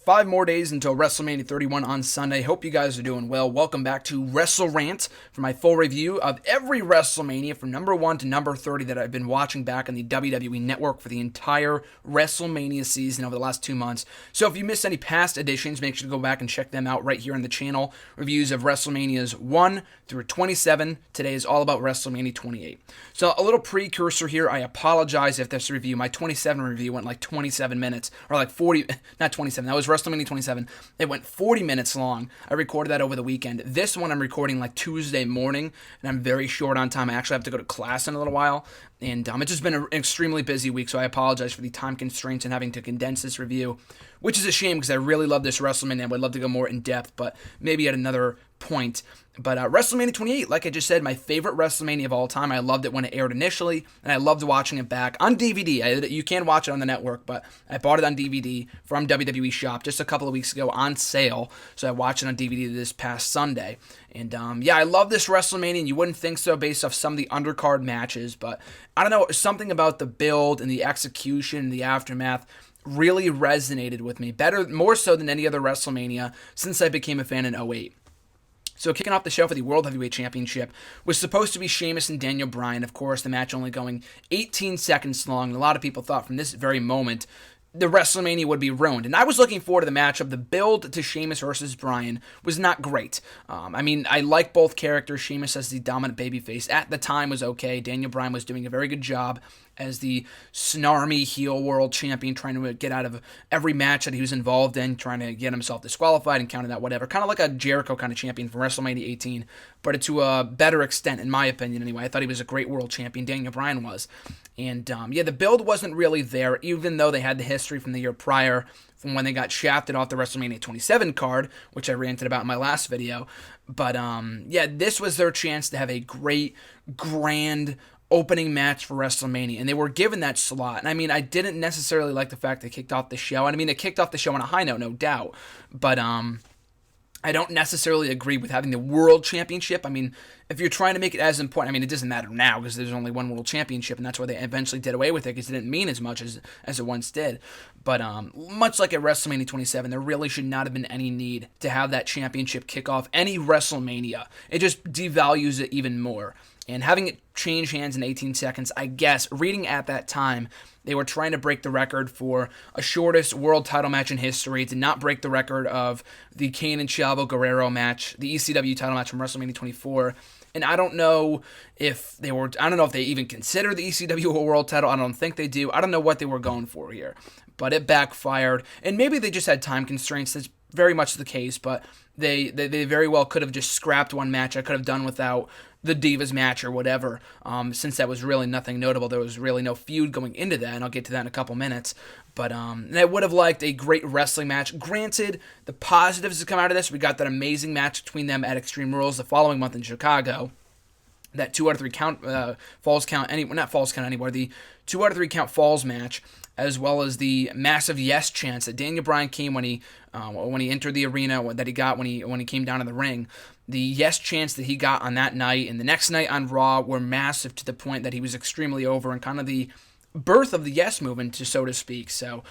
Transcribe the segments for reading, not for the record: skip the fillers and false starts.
5 more days until WrestleMania 31 on Sunday. Hope you guys are doing well. Welcome back to WrestleRant for my full review of every WrestleMania from number 1 to number 30 that I've been watching back on the WWE Network for the entire WrestleMania season over the last 2 months. So if you missed any past editions, make sure to go back and check them out right here on the channel. Reviews of WrestleManias 1 through 27. Today is all about WrestleMania 28. So a little precursor here. I apologize if this review, my 27 review went like 27 minutes, or like 40, not 27, that was WrestleMania 27. It went 40 minutes long. I recorded that over the weekend. This one I'm recording like Tuesday morning, and I'm very short on time. I actually have to go to class in a little while, and it's just been an extremely busy week, so I apologize for the time constraints and having to condense this review, which is a shame because I really love this WrestleMania. I would love to go more in depth, but maybe at another point. But WrestleMania 28, like I just said, my favorite WrestleMania of all time. I loved it when it aired initially, and I loved watching it back on DVD. You can watch it on the network, but I bought it on DVD from WWE Shop just a couple of weeks ago on sale, so I watched it on DVD this past Sunday. And I love this WrestleMania, and you wouldn't think so based off some of the undercard matches, but I don't know, something about the build and the execution and the aftermath really resonated with me, more so than any other WrestleMania since I became a fan in '08. So kicking off the show for the World Heavyweight Championship was supposed to be Sheamus and Daniel Bryan. Of course, the match only going 18 seconds long. A lot of people thought from this very moment the WrestleMania would be ruined. And I was looking forward to the matchup. The build to Sheamus versus Bryan was not great. I like both characters. Sheamus as the dominant babyface at the time was okay. Daniel Bryan was doing a very good job as the snarmy heel world champion, trying to get out of every match that he was involved in, trying to get himself disqualified and counted out, whatever. Kind of like a Jericho kind of champion from WrestleMania 18, but to a better extent, in my opinion anyway. I thought he was a great world champion. Daniel Bryan was. And the build wasn't really there, even though they had the history from the year prior, from when they got shafted off the WrestleMania 27 card, which I ranted about in my last video. But this was their chance to have a great, grand opening match for WrestleMania, and they were given that slot. And I didn't necessarily like the fact they kicked off the show. They kicked off the show on a high note, no doubt. But I don't necessarily agree with having the World Championship. If you're trying to make it as important, it doesn't matter now because there's only one World Championship, and that's why they eventually did away with it because it didn't mean as much as it once did. But much like at WrestleMania 27, there really should not have been any need to have that championship kick off any WrestleMania. It just devalues it even more. And having it change hands in 18 seconds, I guess, reading at that time, they were trying to break the record for a shortest world title match in history, to not break the record of the Kane and Chavo Guerrero match, the ECW title match from WrestleMania 24. And I don't know if they even consider the ECW a world title. I don't think they do. I don't know what they were going for here. But it backfired. And maybe they just had time constraints. That's very much the case. But they very well could have just scrapped one match. I could have done without the Divas match or whatever, since that was really nothing notable. There was really no feud going into that, and I'll get to that in a couple minutes. But I would have liked a great wrestling match. Granted, the positives that come out of this, we got that amazing match between them at Extreme Rules the following month in Chicago. That 2 out of 3 count falls count not falls count anymore. The 2 out of 3 count falls match, as well as the massive yes chance that Daniel Bryan came when he entered the arena, that he got when he came down to the ring. The yes chance that he got on that night and the next night on Raw were massive, to the point that he was extremely over, and kind of the birth of the yes movement, so to speak. So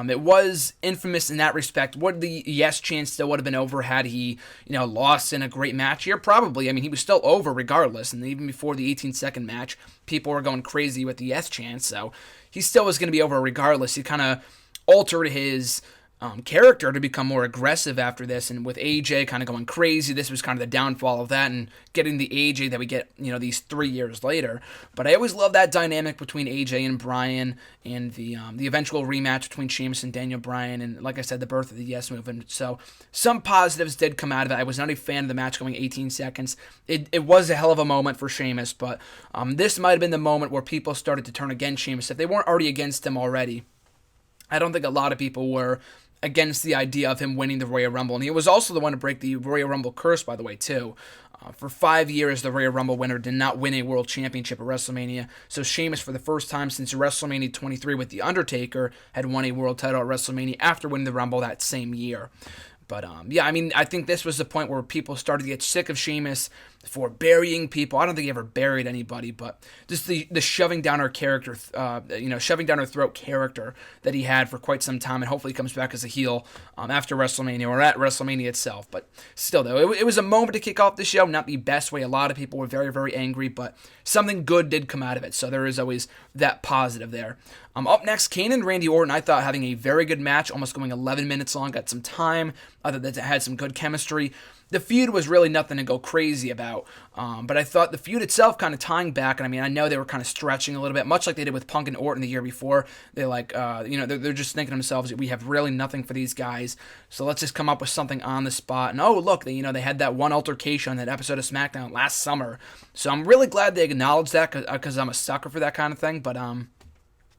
it was infamous in that respect. Would the yes chance still would have been over had he lost in a great match here? Probably. He was still over regardless, and even before the 18-second match, people were going crazy with the yes chance, so he still was going to be over regardless. He kind of altered his character to become more aggressive after this, and with AJ kind of going crazy, this was kind of the downfall of that, and getting the AJ that we get, these 3 years later. But I always love that dynamic between AJ and Bryan, and the eventual rematch between Sheamus and Daniel Bryan, and like I said, the birth of the yes movement. So some positives did come out of it. I was not a fan of the match going 18 seconds. It was a hell of a moment for Sheamus, but this might have been the moment where people started to turn against Sheamus if they weren't already against him already. I don't think a lot of people were against the idea of him winning the Royal Rumble. And he was also the one to break the Royal Rumble curse, by the way, too. For 5 years, the Royal Rumble winner did not win a World Championship at WrestleMania. So Sheamus, for the first time since WrestleMania 23 with The Undertaker, had won a World title at WrestleMania after winning the Rumble that same year. But yeah, I mean, I think this was the point where people started to get sick of Sheamus for burying people. I don't think he ever buried anybody, but just the shoving down our character, shoving down our throat character that he had for quite some time, and hopefully he comes back as a heel after WrestleMania or at WrestleMania itself. But still, though, it was a moment to kick off the show. Not the best way. A lot of people were very, very angry, but something good did come out of it. So there is always that positive there. Up next, Kane and Randy Orton, I thought having a very good match, almost going 11 minutes long, got some time. I thought that it had some good chemistry. The feud was really nothing to go crazy about, but I thought the feud itself kind of tying back, and I mean, I know they were kind of stretching a little bit, much like they did with Punk and Orton the year before. They're like, they're just thinking to themselves, we have really nothing for these guys, so let's just come up with something on the spot. And oh, look, they had that one altercation on that episode of SmackDown last summer, so I'm really glad they acknowledged that, because I'm a sucker for that kind of thing, but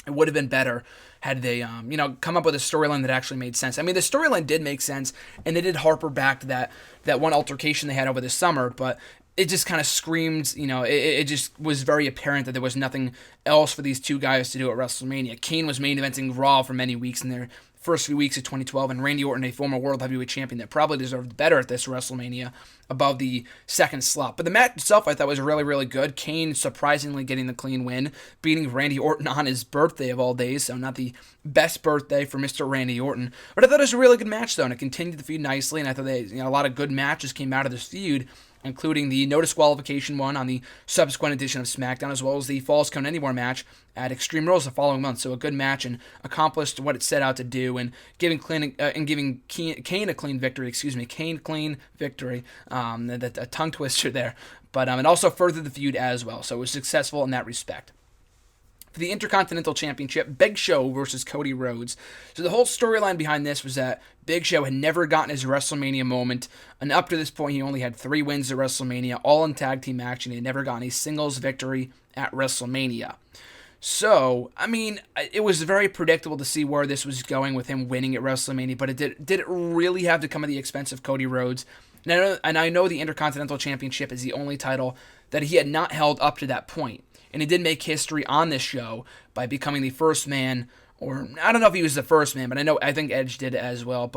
it would have been better had they, come up with a storyline that actually made sense. I mean, the storyline did make sense, and they did harper back to that one altercation they had over the summer, but it just kind of screamed, it just was very apparent that there was nothing else for these two guys to do at WrestleMania. Kane was main eventing Raw for many weeks in their first few weeks of 2012, and Randy Orton, a former World Heavyweight Champion that probably deserved better at this WrestleMania, above the second slot. But the match itself I thought was really, really good. Kane surprisingly getting the clean win, beating Randy Orton on his birthday of all days, so not the best birthday for Mr. Randy Orton. But I thought it was a really good match, though, and it continued the feud nicely, and I thought a lot of good matches came out of this feud, including the no disqualification one on the subsequent edition of SmackDown, as well as the Falls Count Anywhere match at Extreme Rules the following month. So a good match, and accomplished what it set out to do, and giving Kane a clean victory. Kane clean victory. A tongue twister there, but it also furthered the feud as well. So it was successful in that respect. For the Intercontinental Championship, Big Show versus Cody Rhodes. So the whole storyline behind this was that Big Show had never gotten his WrestleMania moment, and up to this point he only had 3 wins at WrestleMania, all in tag team action. He had never gotten a singles victory at WrestleMania. So, I mean, it was very predictable to see where this was going with him winning at WrestleMania, but did it really have to come at the expense of Cody Rhodes? And I know the Intercontinental Championship is the only title that he had not held up to that point. And he did make history on this show by becoming the first man, or I don't know if he was the first man, but I think Edge did it as well,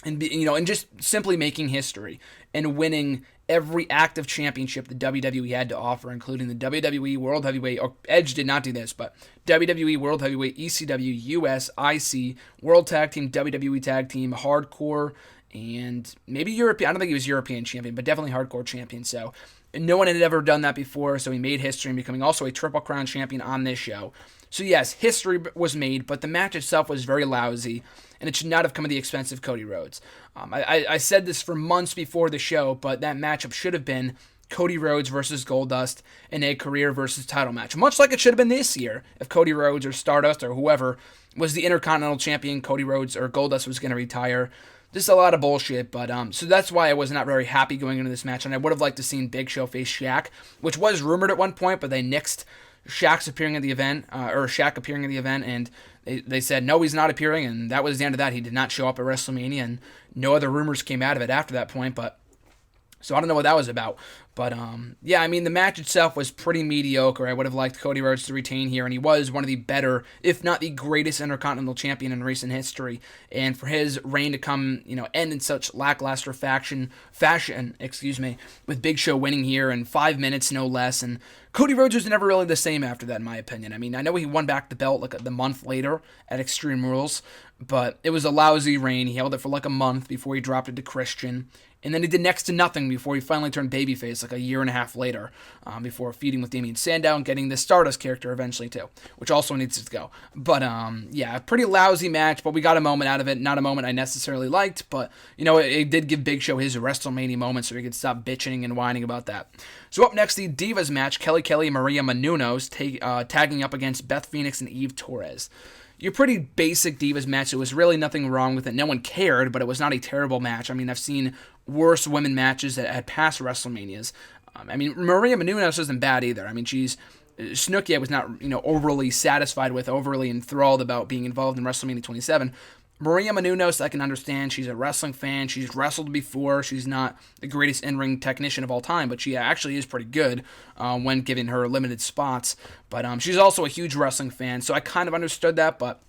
and just simply making history and winning every active championship the WWE had to offer, including the WWE World Heavyweight, or Edge did not do this, but WWE World Heavyweight, ECW, US, IC, World Tag Team, WWE Tag Team, Hardcore, and maybe European. I don't think he was European champion, but definitely Hardcore champion. So no one had ever done that before, so he made history in becoming also a Triple Crown champion on this show. So yes, history was made, but the match itself was very lousy, and it should not have come at the expense of Cody Rhodes. I said this for months before the show, but that matchup should have been Cody Rhodes versus Goldust in a career versus title match, much like it should have been this year if Cody Rhodes or Stardust or whoever was the Intercontinental Champion, Cody Rhodes or Goldust was going to retire. Just a lot of bullshit, but so that's why I was not very happy going into this match, and I would have liked to seen Big Show face Shaq, which was rumored at one point, but they nixed Shaq appearing at the event, and they said, no, he's not appearing, and that was the end of that. He did not show up at WrestleMania, and no other rumors came out of it after that point, but so I don't know what that was about. But, yeah, I mean, the match itself was pretty mediocre. I would have liked Cody Rhodes to retain here, and he was one of the better, if not the greatest Intercontinental Champion in recent history. And for his reign to come, end in such lackluster fashion, with Big Show winning here in 5 minutes, no less. And Cody Rhodes was never really the same after that, in my opinion. I mean, I know he won back the belt like the month later at Extreme Rules, but it was a lousy reign. He held it for like a month before he dropped it to Christian. And then he did next to nothing before he finally turned babyface like a year and a half later, before feuding with Damien Sandow and getting the Stardust character eventually too, which also needs to go. But yeah, a pretty lousy match, but we got a moment out of it. Not a moment I necessarily liked, but it did give Big Show his WrestleMania moment so he could stop bitching and whining about that. So up next, the Divas match, Kelly and Maria Menounos tagging up against Beth Phoenix and Eve Torres. Your pretty basic Divas match. There was really nothing wrong with it. No one cared, but it was not a terrible match. I mean, I've seen worse women matches that had passed WrestleManias. I mean, Maria Menounos isn't bad either. I mean, Snooki I was not, overly satisfied with, overly enthralled about being involved in WrestleMania 27. Maria Menounos, I can understand. She's a wrestling fan. She's wrestled before. She's not the greatest in-ring technician of all time, but she actually is pretty good when given her limited spots. But she's also a huge wrestling fan, so I kind of understood that, but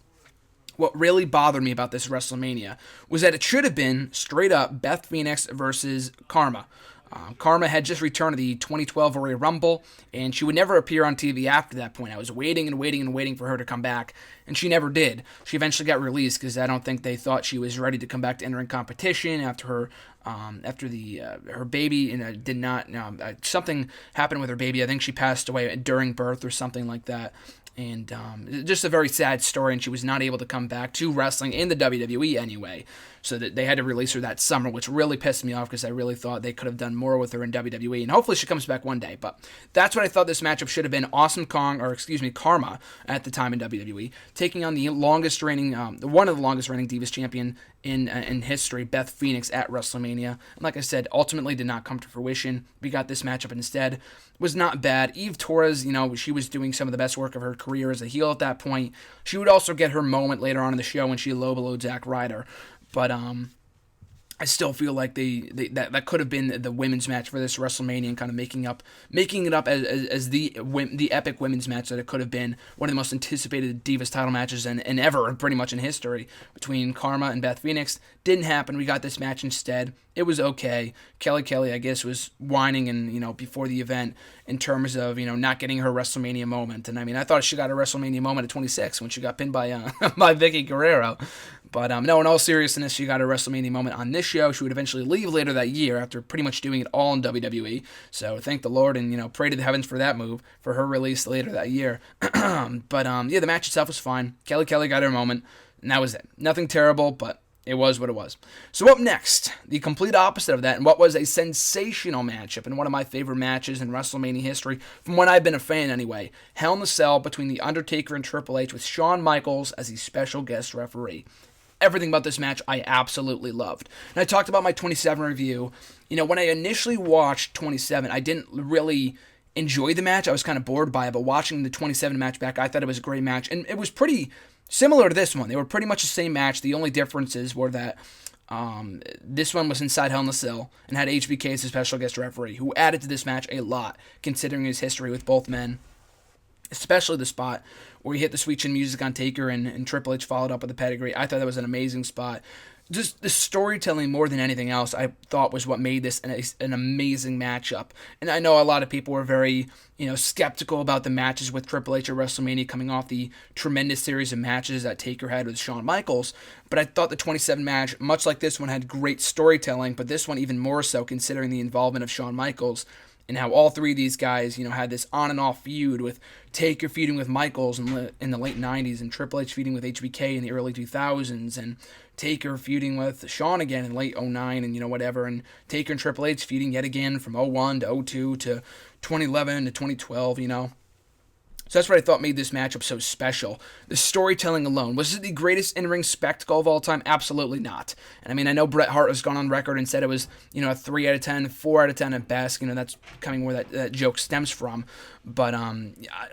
what really bothered me about this WrestleMania was that it should have been straight up Beth Phoenix versus Karma. Karma had just returned to the 2012 Royal Rumble, and she would never appear on TV after that point. I was waiting and waiting and waiting for her to come back, and she never did. She eventually got released because I don't think they thought she was ready to come back to enter in competition after her her baby did not something happened with her baby. I think she passed away during birth or something like that. And just a very sad story, and she was not able to come back to wrestling in the WWE anyway, so that they had to release her that summer, which really pissed me off because I really thought they could have done more with her in WWE, and hopefully she comes back one day. But that's what I thought this matchup should have been. Karma at the time in WWE, taking on the longest reigning, one of the longest reigning Divas champion in history, Beth Phoenix, at WrestleMania. And like I said, ultimately did not come to fruition. We got this matchup instead. Was not bad. Eve Torres, she was doing some of the best work of her career as a heel at that point. She would also get her moment later on in the show when she low-blowed Zack Ryder. But I still feel like that could have been the women's match for this WrestleMania, and kind of making it up as the epic women's match that it could have been. One of the most anticipated Divas title matches and ever, pretty much in history, between Karma and Beth Phoenix. Didn't happen. We got this match instead. It was okay. Kelly, I guess, was whining and before the event in terms of not getting her WrestleMania moment. And I thought she got her WrestleMania moment at 26 when she got pinned by by Vicky Guerrero. But no, in all seriousness, she got her WrestleMania moment on this show. She would eventually leave later that year after pretty much doing it all in WWE. So thank the Lord and pray to the heavens for that move, for her release later that year. But the match itself was fine. Kelly got her moment, and that was it. Nothing terrible, but it was what it was. So up next, the complete opposite of that, and what was a sensational matchup, and one of my favorite matches in WrestleMania history, from when I've been a fan anyway, Hell in a Cell between The Undertaker and Triple H, with Shawn Michaels as the special guest referee. Everything about this match I absolutely loved. And I talked about my 27 review. When I initially watched 27, I didn't really enjoy the match. I was kind of bored by it, but watching the 27 match back, I thought it was a great match, and it was pretty similar to this one. They were pretty much the same match. The only differences were that this one was inside Hell in a Cell and had HBK as a special guest referee, who added to this match a lot, considering his history with both men. Especially the spot where he hit the sweet chin music on Taker and Triple H followed up with the pedigree. I thought that was an amazing spot. Just the storytelling more than anything else, I thought was what made this an amazing matchup. And I know a lot of people were very, skeptical about the matches with Triple H at WrestleMania, coming off the tremendous series of matches that Taker had with Shawn Michaels. But I thought the 27 match, much like this one, had great storytelling, but this one even more so, considering the involvement of Shawn Michaels, and how all three of these guys, had this on and off feud, with Taker feuding with Michaels in the late 90s, and Triple H feuding with HBK in the early 2000s, and Taker feuding with Shawn again in late 09 and whatever, and Taker and Triple H feuding yet again from 01 to 02 to 2011 to 2012, So that's what I thought made this matchup so special. The storytelling alone. Was it the greatest in-ring spectacle of all time? Absolutely not. And I know Bret Hart has gone on record and said it was, a 3 out of 10, 4 out of 10 at best. That's coming where that joke stems from. But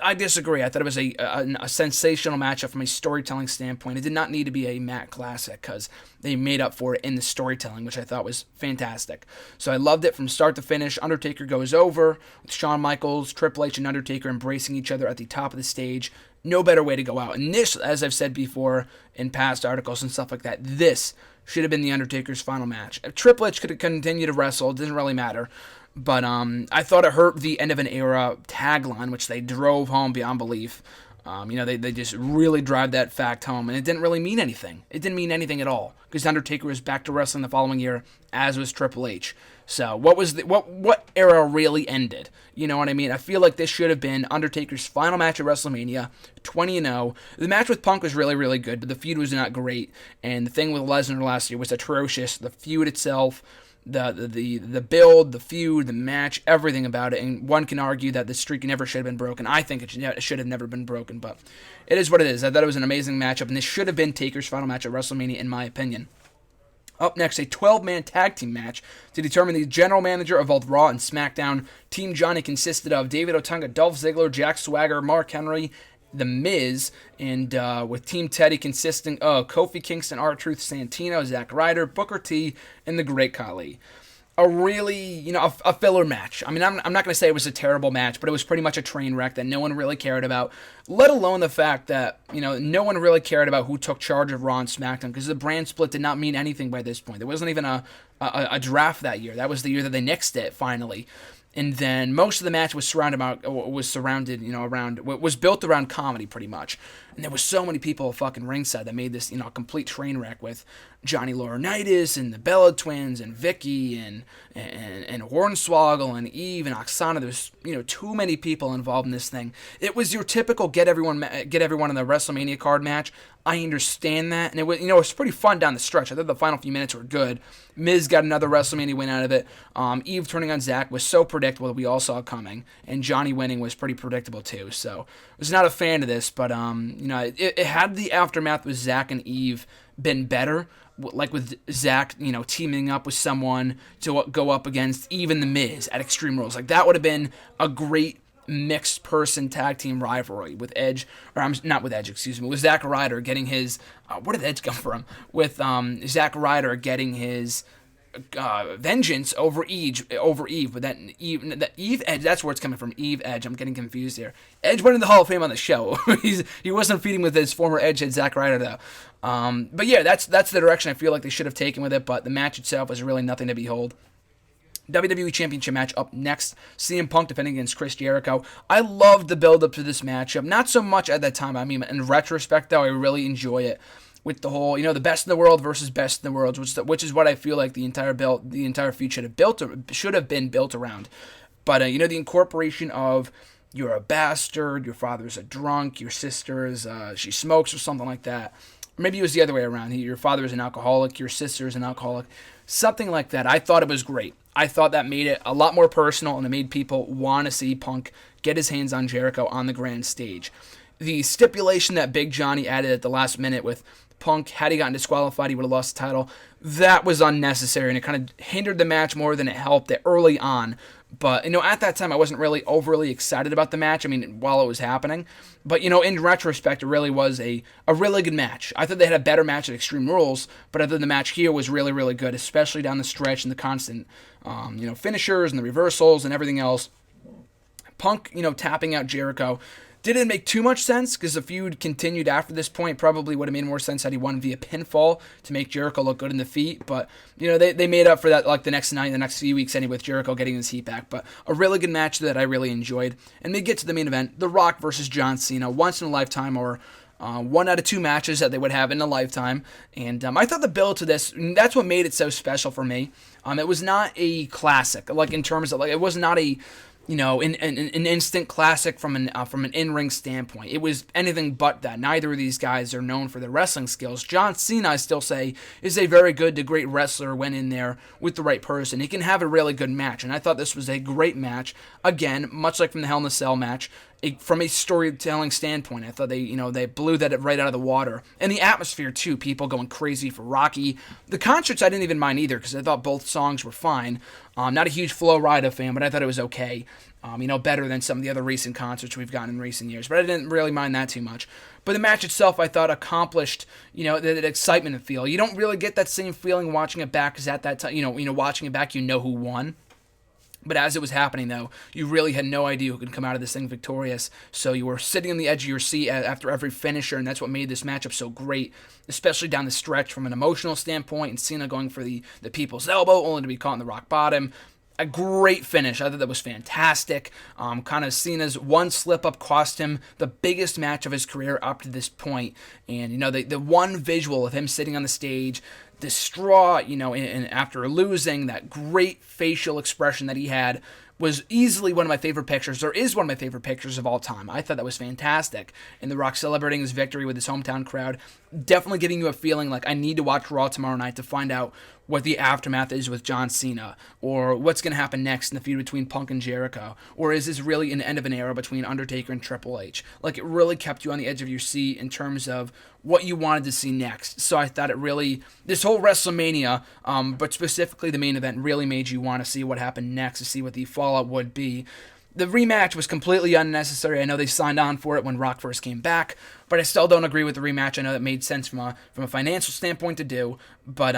I disagree. I thought it was a sensational matchup from a storytelling standpoint. It did not need to be a Matt Classic, because they made up for it in the storytelling, which I thought was fantastic. So I loved it from start to finish. Undertaker goes over with Shawn Michaels, Triple H, and Undertaker embracing each other at the top of the stage. No better way to go out. And this, as I've said before in past articles and stuff like that, this should have been the Undertaker's final match. If Triple H could have continued to wrestle, it doesn't really matter. But I thought it hurt the end of an era tagline, which they drove home beyond belief. They just really drive that fact home, and it didn't really mean anything. It didn't mean anything at all, because Undertaker was back to wrestling the following year, as was Triple H. So what era really ended? You know what I mean? I feel like this should have been Undertaker's final match at WrestleMania, 20-0. The match with Punk was really, really good, but the feud was not great. And the thing with Lesnar last year was atrocious. The feud itself, the build, the feud, the match, everything about it. And one can argue that the streak never should have been broken. I think it should have never been broken, but it is what it is. I thought it was an amazing matchup, and this should have been Taker's final match at WrestleMania, in my opinion. Up next, a 12-man tag team match to determine the general manager of both Raw and SmackDown. Team Johnny consisted of David Otunga, Dolph Ziggler, Jack Swagger, Mark Henry, The Miz, and with Team Teddy consisting of Kofi Kingston, R-Truth, Santino, Zack Ryder, Booker T, and The Great Khali. a really, a filler match. I mean, I'm not going to say it was a terrible match, but it was pretty much a train wreck that no one really cared about, let alone the fact that, no one really cared about who took charge of Raw and SmackDown, because the brand split did not mean anything by this point. There wasn't even a draft that year. That was the year that they nixed it, finally. And then most of the match was was built around comedy pretty much. And there was so many people fucking ringside that made this, a complete train wreck with Johnny Laurinaitis and the Bella Twins and Vicky and Hornswoggle and Eve and Oksana. There's, too many people involved in this thing. It was your typical get everyone in the WrestleMania card match. I understand that, and it was, it was pretty fun down the stretch. I thought the final few minutes were good. Miz got another WrestleMania win out of it. Eve turning on Zack was so predictable that we all saw it coming, and Johnny winning was pretty predictable too. So I was not a fan of this, but it had the aftermath with Zack and Eve been better, like with Zack, teaming up with someone to go up against even the Miz at Extreme Rules, like that would have been a great mixed person tag team rivalry with Edge, or I'm not with Edge, excuse me, with Zack Ryder getting his, where did Edge come from? With Zack Ryder getting his vengeance over Eve, but that Eve Edge, that's where it's coming from, Eve Edge. I'm getting confused here. Edge went in the Hall of Fame on the show. He wasn't feeding with his former Edge head Zack Ryder though. But yeah, that's the direction I feel like they should have taken with it. But the match itself was really nothing to behold. WWE Championship match up next. CM Punk defending against Chris Jericho. I loved the build-up to this matchup. Not so much at that time. I mean, in retrospect, though, I really enjoy it. With the whole, the best in the world versus best in the world, which is what I feel like the entire feud should have been built around. But the incorporation of you're a bastard, your father's a drunk, your sister she smokes or something like that. Or maybe it was the other way around. Your father is an alcoholic, your sister is an alcoholic. Something like that. I thought it was great. I thought that made it a lot more personal, and it made people want to see Punk get his hands on Jericho on the grand stage. The stipulation that Big Johnny added at the last minute with Punk, had he gotten disqualified, he would have lost the title, that was unnecessary, and it kind of hindered the match more than it helped it early on. But, at that time, I wasn't really overly excited about the match, while it was happening. But, in retrospect, it really was a really good match. I thought they had a better match at Extreme Rules, but I thought the match here was really, really good, especially down the stretch and the constant, finishers and the reversals and everything else. Punk, tapping out Jericho didn't make too much sense because the feud continued after this point. Probably would have made more sense had he won via pinfall to make Jericho look good in the feet. But, they made up for that like the next night, the next few weeks anyway, with Jericho getting his heat back. But a really good match that I really enjoyed. And they get to the main event, The Rock versus John Cena, once in a lifetime, or one out of two matches that they would have in a lifetime. And I thought the build to this, that's what made it so special for me. It was not a classic, like in terms of, like, it was not a, an instant classic from an in-ring standpoint. It was anything but that. Neither of these guys are known for their wrestling skills. John Cena, I still say, is a very good to great wrestler when in there with the right person. He can have a really good match, and I thought this was a great match. Again, much like from the Hell in a Cell match, from a storytelling standpoint, I thought they blew that right out of the water. And the atmosphere, too, people going crazy for Rocky. The concerts I didn't even mind either because I thought both songs were fine. Not a huge Flo Rida fan, but I thought it was okay. Better than some of the other recent concerts we've gotten in recent years. But I didn't really mind that too much. But the match itself, I thought, accomplished, that excitement and feel. You don't really get that same feeling watching it back because at that time, watching it back, who won. But as it was happening, though, you really had no idea who could come out of this thing victorious. So you were sitting on the edge of your seat after every finisher, and that's what made this matchup so great, especially down the stretch from an emotional standpoint, and Cena going for the people's elbow, only to be caught in the rock bottom. A great finish. I thought that was fantastic. Kind of Cena's one slip-up cost him the biggest match of his career up to this point. And, the one visual of him sitting on the stage, distraught, and after losing, that great facial expression that he had was easily one of my favorite pictures, or is one of my favorite pictures of all time. I thought that was fantastic. And The Rock celebrating his victory with his hometown crowd, definitely giving you a feeling like I need to watch Raw tomorrow night to find out what the aftermath is with John Cena, or what's going to happen next in the feud between Punk and Jericho, or is this really an end of an era between Undertaker and Triple H? Like, it really kept you on the edge of your seat in terms of what you wanted to see next. So I thought this whole WrestleMania, but specifically the main event, really made you want to see what happened next, to see what the fallout would be. The rematch was completely unnecessary. I know they signed on for it when Rock first came back, but I still don't agree with the rematch. I know that made sense from a financial standpoint to do, but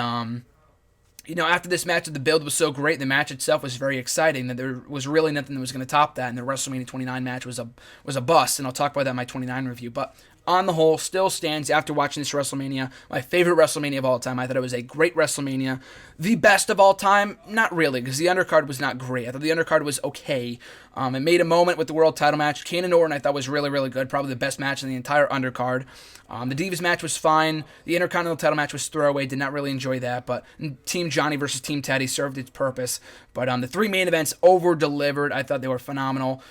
After this match, the build was so great, the match itself was very exciting, that there was really nothing that was going to top that, and the WrestleMania 29 match was a bust, and I'll talk about that in my 29 review. But on the whole, still stands after watching this WrestleMania. My favorite WrestleMania of all time. I thought it was a great WrestleMania. The best of all time? Not really, because the undercard was not great. I thought the undercard was okay. It made a moment with the world title match. Kane and Orton I thought was really, really good. Probably the best match in the entire undercard. The Divas match was fine. The Intercontinental title match was throwaway. Did not really enjoy that. But Team Johnny versus Team Teddy served its purpose. But the three main events over-delivered. I thought they were phenomenal.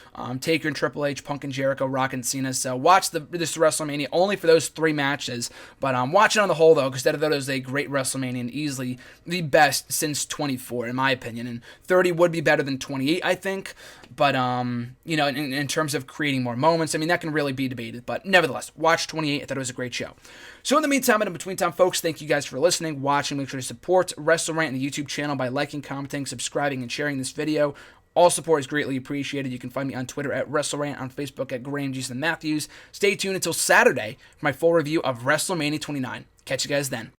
Taker and Triple H, Punk and Jericho, Rock and Cena. So watch this WrestleMania only for those three matches. But watch it on the whole, though, because I thought it was a great WrestleMania and easily the best since 24, in my opinion. And 30 would be better than 28, I think. But, in terms of creating more moments, I mean, that can really be debated. But nevertheless, watch 28. I thought it was a great show. So in the meantime and in between time, folks, thank you guys for listening, watching. Make sure to support WrestleRant and the YouTube channel by liking, commenting, subscribing, and sharing this video. All support is greatly appreciated. You can find me on Twitter at WrestleRant, on Facebook at Graham Jason Matthews. Stay tuned until Saturday for my full review of WrestleMania 29. Catch you guys then.